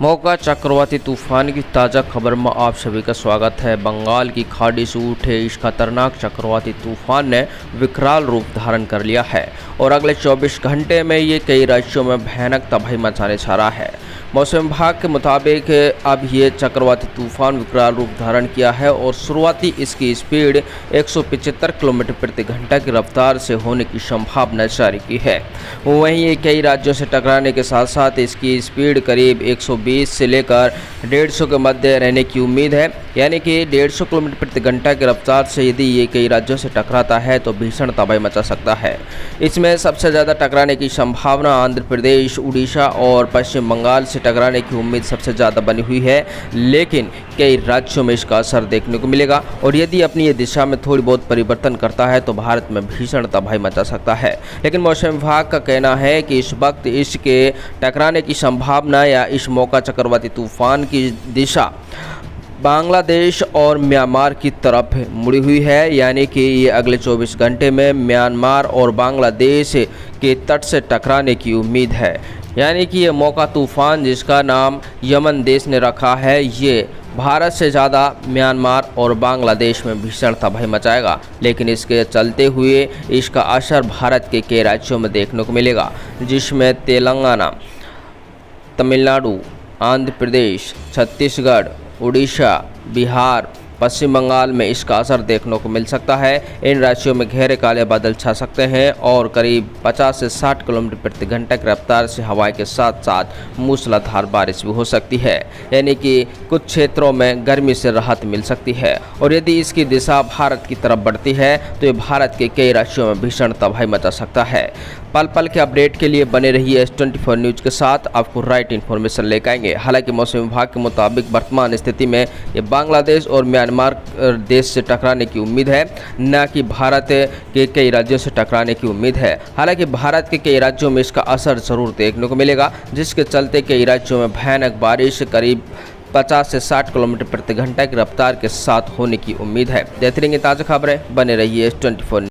मोका चक्रवाती तूफान की ताज़ा खबर में आप सभी का स्वागत है। बंगाल की खाड़ी से उठे इस खतरनाक चक्रवाती तूफान ने विकराल रूप धारण कर लिया है और अगले 24 घंटे में ये कई राज्यों में भयानक तबाही मचाने जा रहा है। मौसम विभाग के मुताबिक अब ये चक्रवाती तूफान विकराल रूप धारण किया है और शुरुआती इसकी स्पीड 175 किलोमीटर प्रति घंटा की रफ्तार से होने की संभावना जारी की है। वहीं ये कई राज्यों से टकराने के साथ साथ इसकी स्पीड करीब 120 से लेकर 150 के मध्य रहने की उम्मीद है, यानी कि 150 किलोमीटर प्रति घंटा की रफ्तार से यदि ये कई राज्यों से टकराता है तो भीषण तबाही मचा सकता है। इसमें सबसे ज़्यादा टकराने की संभावना आंध्र प्रदेश, उड़ीसा और पश्चिम बंगाल से टकराने की उम्मीद सबसे ज़्यादा बनी हुई है, लेकिन कई राज्यों में इसका असर देखने को मिलेगा और यदि अपनी ये दिशा में थोड़ी बहुत परिवर्तन करता है तो भारत में भीषण तबाही मचा सकता है। लेकिन मौसम विभाग का कहना है कि इस वक्त इसके टकराने की संभावना या इस मोका चक्रवाती तूफान की दिशा बांग्लादेश और म्यांमार की तरफ मुड़ी हुई है, यानी कि ये अगले 24 घंटे में म्यांमार और बांग्लादेश के तट से टकराने की उम्मीद है। यानी कि ये मोका तूफान, जिसका नाम यमन देश ने रखा है, ये भारत से ज़्यादा म्यांमार और बांग्लादेश में भीषण तबाही मचाएगा। लेकिन इसके चलते हुए इसका असर भारत के कई राज्यों में देखने को मिलेगा, जिसमें तेलंगाना, तमिलनाडु, आंध्र प्रदेश, छत्तीसगढ़, उड़ीसा, बिहार, पश्चिम बंगाल में इसका असर देखने को मिल सकता है। इन राज्यों में गहरे काले बादल छा सकते हैं और करीब 50 से 60 किलोमीटर प्रति घंटा की रफ्तार से हवाएं के साथ साथ मूसलाधार बारिश भी हो सकती है, यानी कि कुछ क्षेत्रों में गर्मी से राहत मिल सकती है। और यदि इसकी दिशा भारत की तरफ बढ़ती है तो ये भारत के कई राज्यों में भीषण तबाही मचा सकता है। पल पल के अपडेट के लिए बने रहिए S24 न्यूज़ के साथ, आपको राइट इन्फॉर्मेशन लेकर आएंगे। हालांकि मौसम विभाग के मुताबिक वर्तमान स्थिति में ये बांग्लादेश और म्यांमार देश से टकराने की उम्मीद है, न कि भारत के कई राज्यों से टकराने की उम्मीद है। हालांकि भारत के कई राज्यों में इसका असर जरूर देखने को मिलेगा, जिसके चलते कई राज्यों में भयानक बारिश करीब 50 से 60 किलोमीटर प्रति घंटा की रफ्तार के साथ होने की उम्मीद है। देखते रहेंगे ताज़ा खबरें, बने रहिए S24।